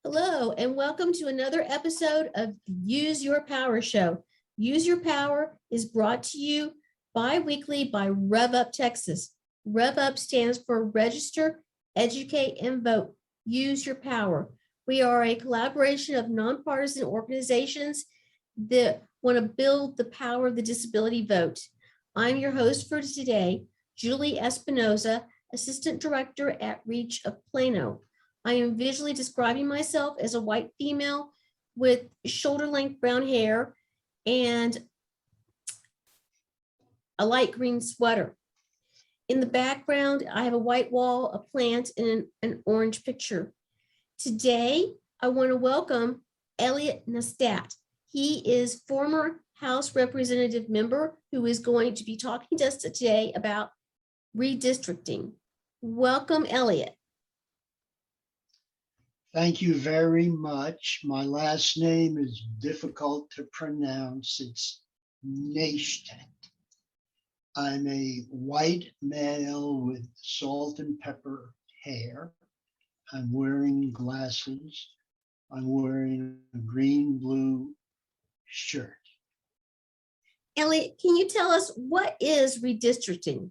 Hello, and welcome to another episode of Use Your Power Show. Use Your Power is brought to you bi-weekly by Rev Up Texas. Rev Up stands for Register, Educate, and Vote. Use Your Power. We are a collaboration of nonpartisan organizations that want to build the power of the disability vote. I'm your host for today, Julie Espinoza, Assistant Director at Reach of Plano. I am visually describing myself as a white female with shoulder-length brown hair and a light green sweater. In the background, I have a white wall, a plant, and an orange picture. Today, I want to welcome Elliott Naishtat. He is former House Representative member who is going to be talking to us today about redistricting. Welcome, Elliott. Thank you very much. My last name is difficult to pronounce. It's Naishtat. I'm a white male with salt and pepper hair. I'm wearing glasses. I'm wearing a green-blue shirt. Elliott, can you tell us what is redistricting?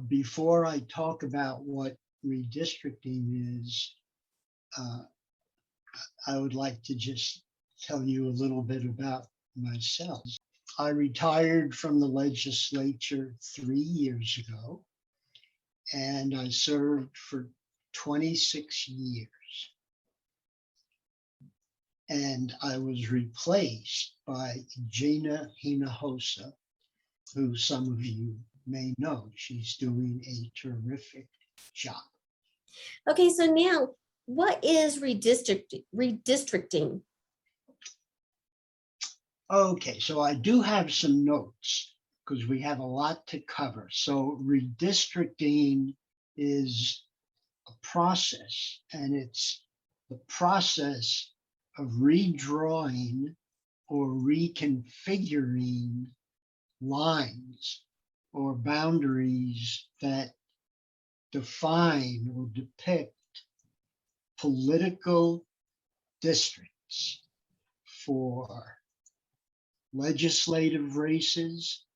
Before I talk about what redistricting is, I would like to just tell you a little bit about myself. I retired from the legislature 3 years ago, and I served for 26 years. And I was replaced by Gina Hinojosa, who some of you may know. She's doing a terrific job. Okay, so now, what is redistricting? Okay, so I do have some notes because we have a lot to cover. So redistricting is a process, and it's the process of redrawing or reconfiguring lines or boundaries that define or depict political districts for legislative races,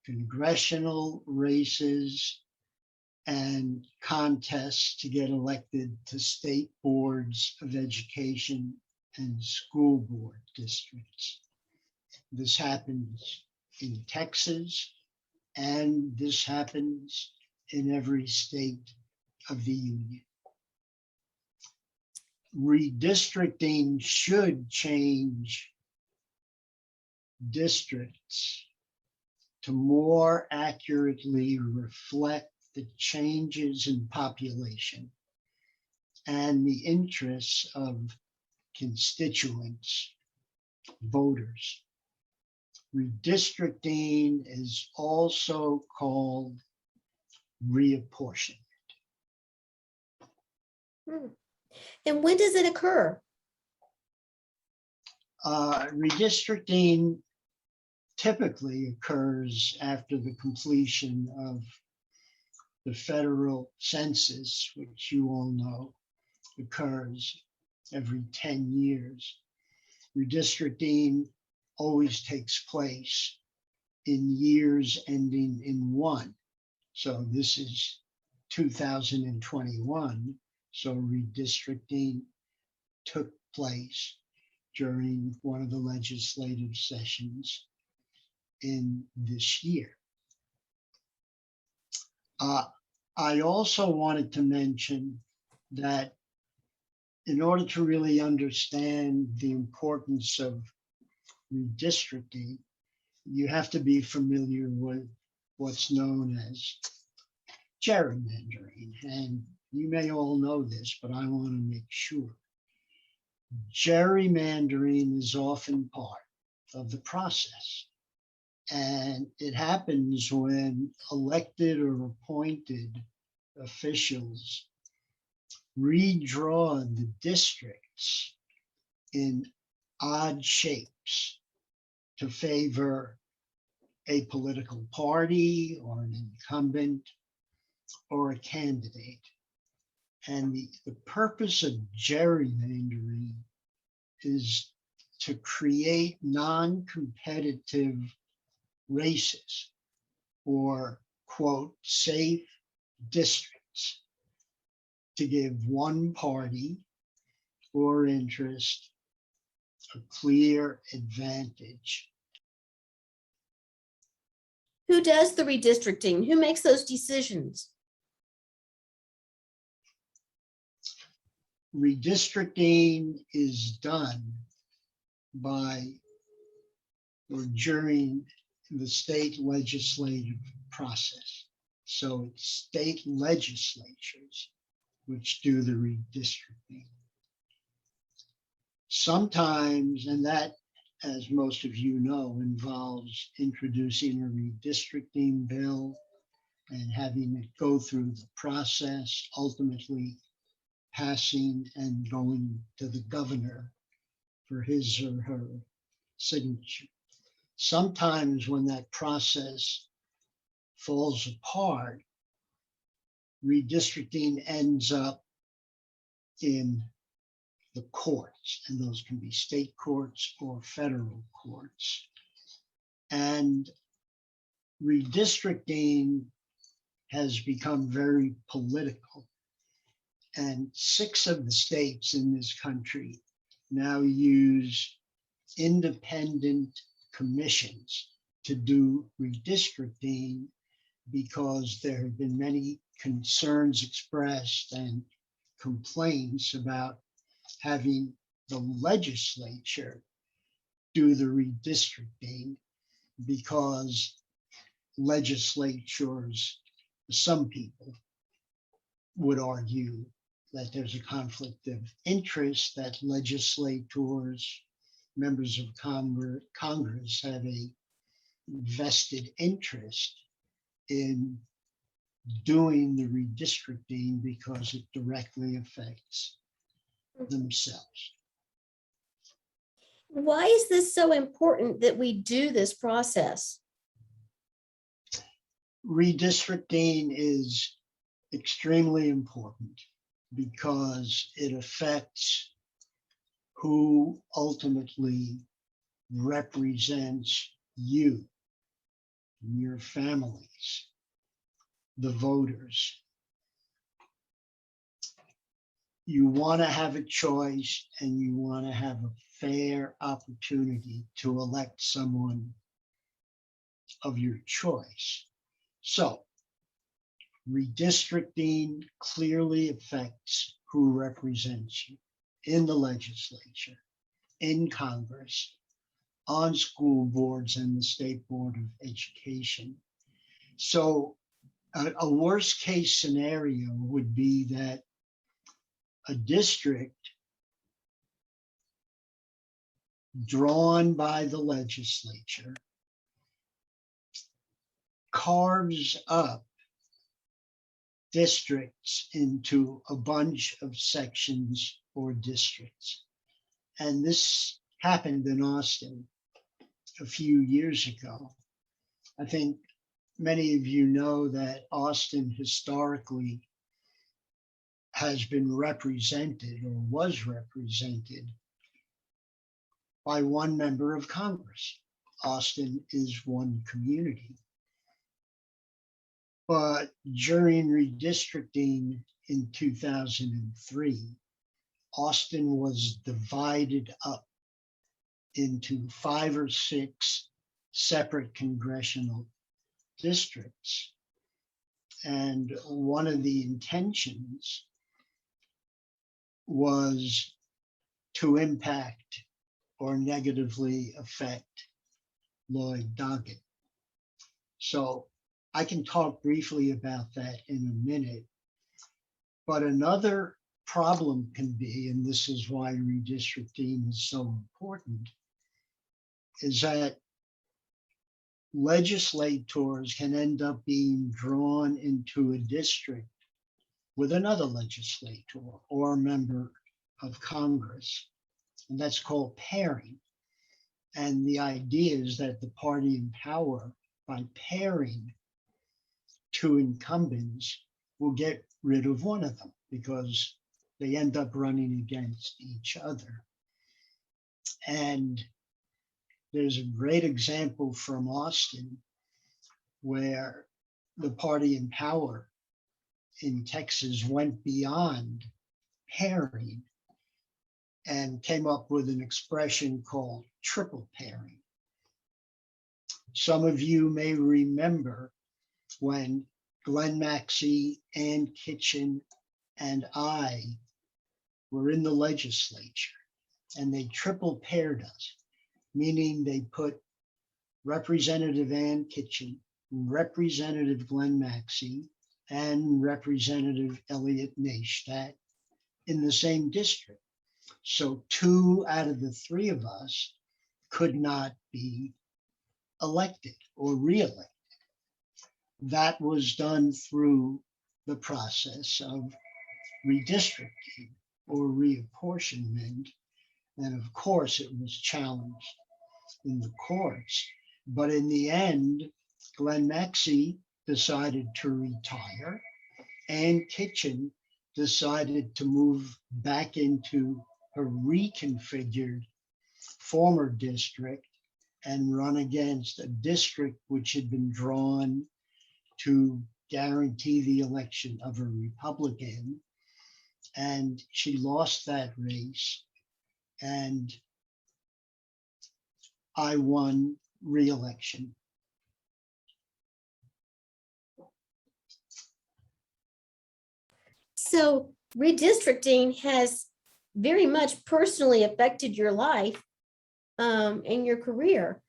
congressional races, and contests to get elected to state boards of education and school board districts. This happens in Texas, and this happens in every state of the union. Redistricting should change districts to more accurately reflect the changes in population and the interests of constituents, voters. Redistricting is also called reapportionment. And when does it occur? Redistricting typically occurs after the completion of the federal census, which you all know occurs every 10 years. Redistricting always takes place in years ending in 1. So this is 2021. So redistricting took place during one of the legislative sessions in this year. I also wanted to mention that in order to really understand the importance of redistricting, you have to be familiar with what's known as gerrymandering. And you may all know this, but I want to make sure. Gerrymandering is often part of the process. And it happens when elected or appointed officials redraw the districts in odd shapes to favor a political party or an incumbent or a candidate. And the purpose of gerrymandering is to create non-competitive races or, quote, safe districts to give one party or interest a clear advantage. Who does the redistricting? Who makes those decisions? Redistricting is done by or during the state legislative process. So it's state legislatures which do the redistricting. Sometimes, and that, as most of you know, involves introducing a redistricting bill and having it go through the process, ultimately passing and going to the governor for his or her signature. Sometimes when that process falls apart, redistricting ends up in the courts, and those can be state courts or federal courts. And redistricting has become very political. And 6 of the states in this country now use independent commissions to do redistricting because there have been many concerns expressed and complaints about having the legislature do the redistricting because legislatures, some people would argue that there's a conflict of interest, that legislators, members of Congress have a vested interest in doing the redistricting because it directly affects themselves. Why is this so important that we do this process? Redistricting is extremely important because it affects who ultimately represents you, your families, the voters. You want to have a choice and you want to have a fair opportunity to elect someone of your choice. So redistricting clearly affects who represents you in the legislature, in Congress, on school boards and the State Board of Education. So a worst case scenario would be that a district drawn by the legislature carves up districts into a bunch of sections or districts. And this happened in Austin a few years ago. I think many of you know that Austin historically has been represented or was represented by one member of Congress. Austin is one community. But during redistricting in 2003, Austin was divided up into 5 or 6 separate congressional districts. And one of the intentions was to impact or negatively affect Lloyd Doggett. So I can talk briefly about that in a minute, but another problem can be, and this is why redistricting is so important, is that legislators can end up being drawn into a district with another legislator or a member of Congress, and that's called pairing. And the idea is that the party in power, by pairing 2 incumbents, will get rid of one of them because they end up running against each other. And there's a great example from Austin where the party in power in Texas went beyond pairing and came up with an expression called triple pairing. Some of you may remember when Glenn Maxey, Ann Kitchen, and I were in the legislature, and they triple paired us, meaning they put Representative Ann Kitchen, Representative Glenn Maxey, and Representative Elliott Naishtat in the same district. So 2 out of the 3 of us could not be elected or re-elected. That was done through the process of redistricting or reapportionment. And of course, it was challenged in the courts. But in the end, Glenn Maxey decided to retire. Ann Kitchen decided to move back into her reconfigured former district and run against a district which had been drawn to guarantee the election of a Republican. And she lost that race, and I won re-election. So redistricting has very much personally affected your life and your career.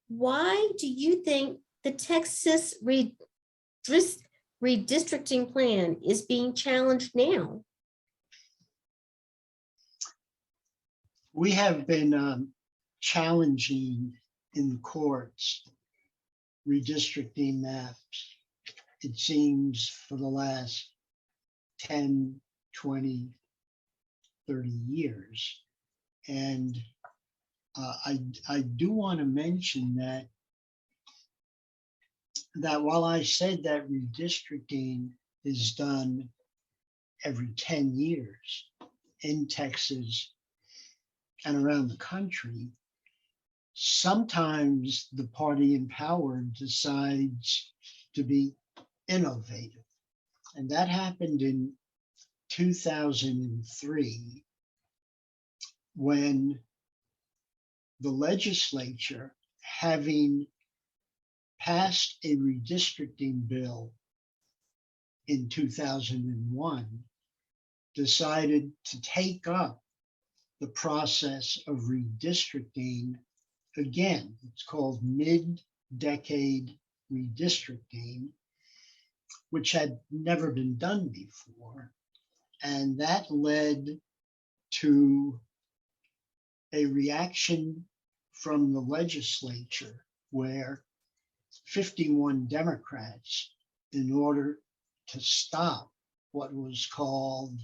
Why do you think the Texas redistricting plan is being challenged now? We have been challenging in the courts redistricting maps, it seems, for the last 10, 20, 30 years. And I do want to mention that while I said that redistricting is done every 10 years in Texas and around the country, sometimes the party in power decides to be innovative. And that happened in 2003 when the legislature, having passed a redistricting bill in 2001, decided to take up the process of redistricting again. It's called mid-decade redistricting, which had never been done before. And that led to a reaction from the legislature where 51 Democrats, in order to stop what was called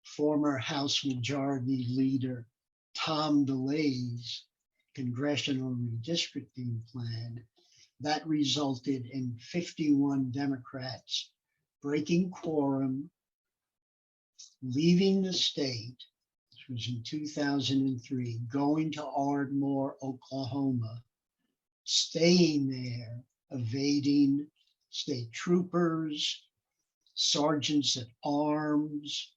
former House Majority Leader Tom DeLay's congressional redistricting plan, that resulted in 51 Democrats breaking quorum, leaving the state, which was in 2003, going to Ardmore, Oklahoma, staying there, evading state troopers, sergeants at arms,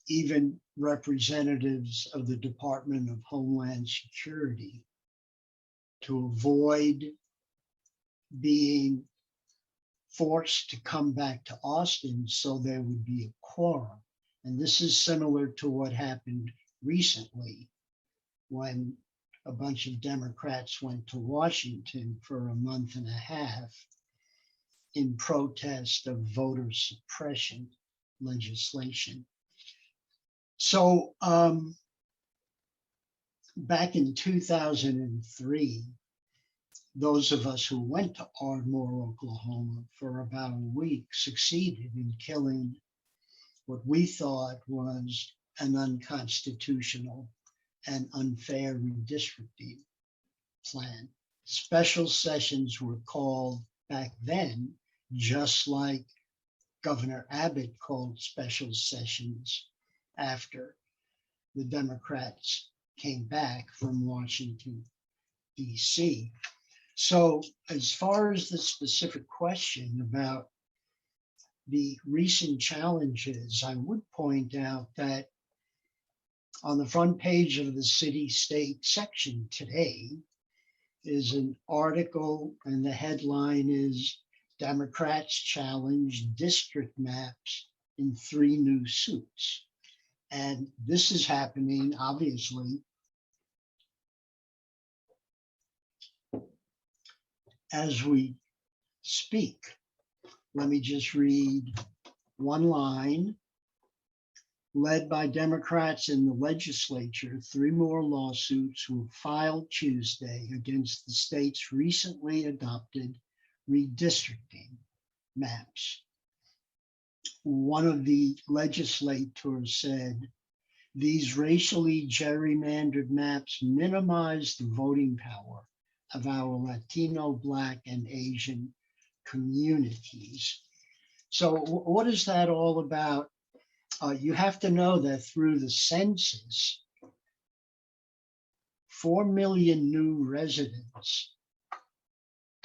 even representatives of the Department of Homeland Security, to avoid being forced to come back to Austin so there would be a quorum. And this is similar to what happened recently when a bunch of Democrats went to Washington for a month and a half in protest of voter suppression legislation. So back in 2003, those of us who went to Ardmore, Oklahoma for about a week succeeded in killing what we thought was an unconstitutional and unfair redistricting plan. Special sessions were called back then, just like Governor Abbott called special sessions after the Democrats came back from Washington, D.C. So as far as the specific question about the recent challenges, I would point out that on the front page of the city-state section today is an article, and the headline is Democrats challenge district maps in 3 new suits. And this is happening, obviously, as we speak. Let me just read one line. Led by Democrats in the legislature, 3 more lawsuits were filed Tuesday against the state's recently adopted redistricting maps. One of the legislators said, these racially gerrymandered maps minimize the voting power of our Latino, Black, and Asian communities. So what is that all about? You have to know that through the census, 4 million new residents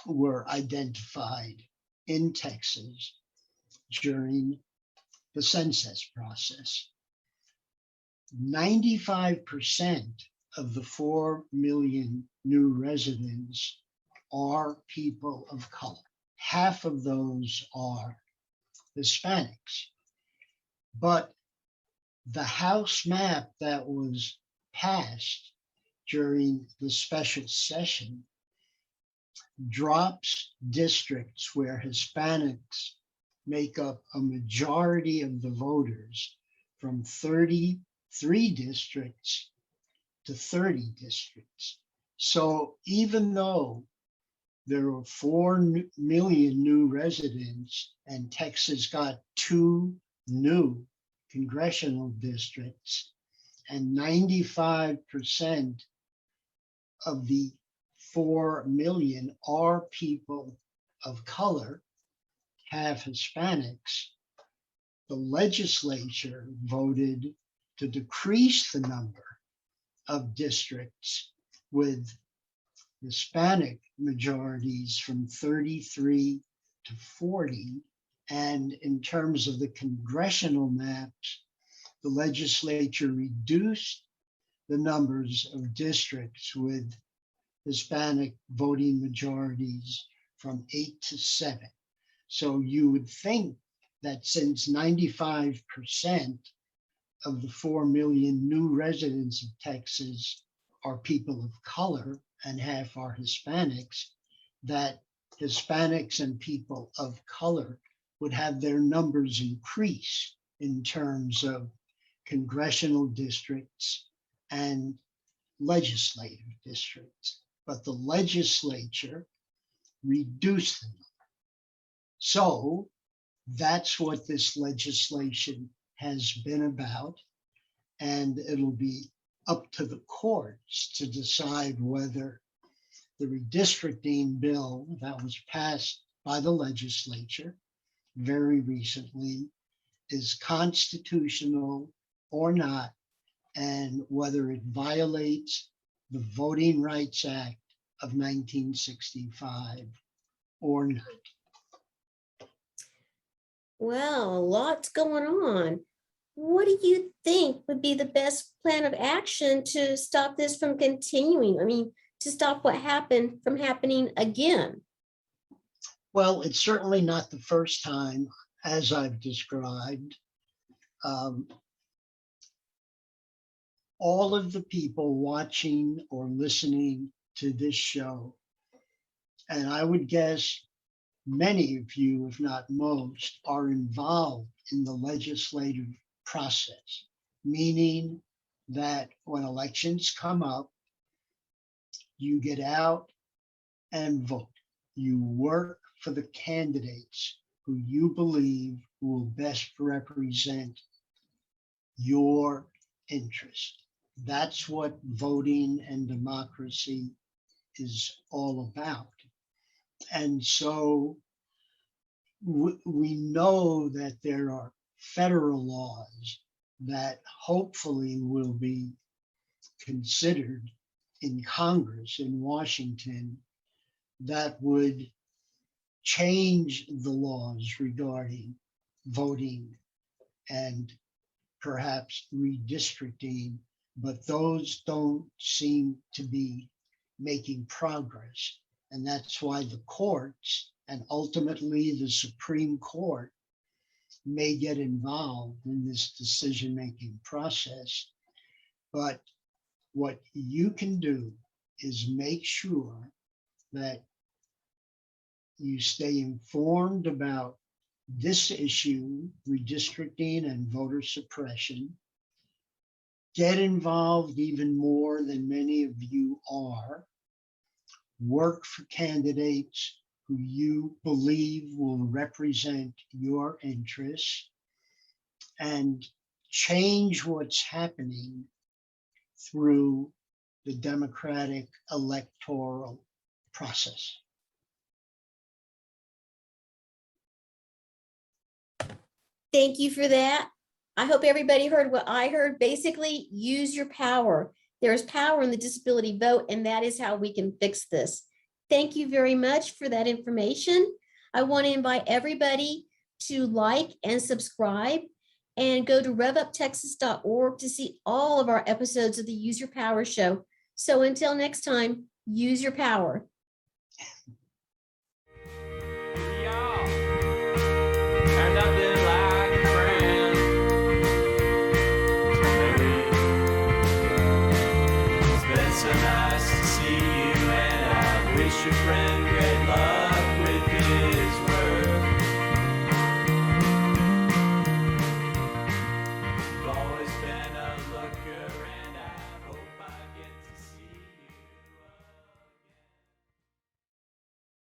were identified in Texas during the census process. 95% of the 4 million new residents are people of color. Half of those are Hispanics. But the House map that was passed during the special session drops districts where Hispanics make up a majority of the voters from 33 districts to 30 districts. So even though there are 4 million new residents and Texas got 2 new congressional districts, and 95% of the 4 million are people of color, half Hispanics, the legislature voted to decrease the number of districts with Hispanic majorities from 33 to 40. And in terms of the congressional maps, the legislature reduced the numbers of districts with Hispanic voting majorities from 8 to 7. So you would think that since 95% of the 4 million new residents of Texas are people of color and half are Hispanics, that Hispanics and people of color would have their numbers increase in terms of congressional districts and legislative districts. But the legislature reduced them. So that's what this legislation has been about. And it'll be up to the courts to decide whether the redistricting bill that was passed by the legislature very recently is constitutional or not, and whether it violates the Voting Rights Act of 1965 or not. Well, a lot's going on. What do you think would be the best plan of action to stop this from continuing? I mean, to stop what happened from happening again? Well, it's certainly not the first time, as I've described. All of the people watching or listening to this show, and I would guess many of you, if not most, are involved in the legislative process, meaning that when elections come up, you get out and vote. You work for the candidates who you believe will best represent your interest. That's what voting and democracy is all about. And so we know that there are federal laws that hopefully will be considered in Congress in Washington that would change the laws regarding voting and perhaps redistricting, but those don't seem to be making progress. And that's why the courts and ultimately the Supreme Court may get involved in this decision-making process. But what you can do is make sure that you stay informed about this issue, redistricting and voter suppression. Get involved even more than many of you are. Work for candidates who you believe will represent your interests, and change what's happening through the democratic electoral process. Thank you for that. I hope everybody heard what I heard. Basically, use your power. There's power in the disability vote, and that is how we can fix this. Thank you very much for that information. I want to invite everybody to like and subscribe and go to revuptexas.org to see all of our episodes of the Use Your Power show. So until next time, use your power. So nice to see you, and I wish your friend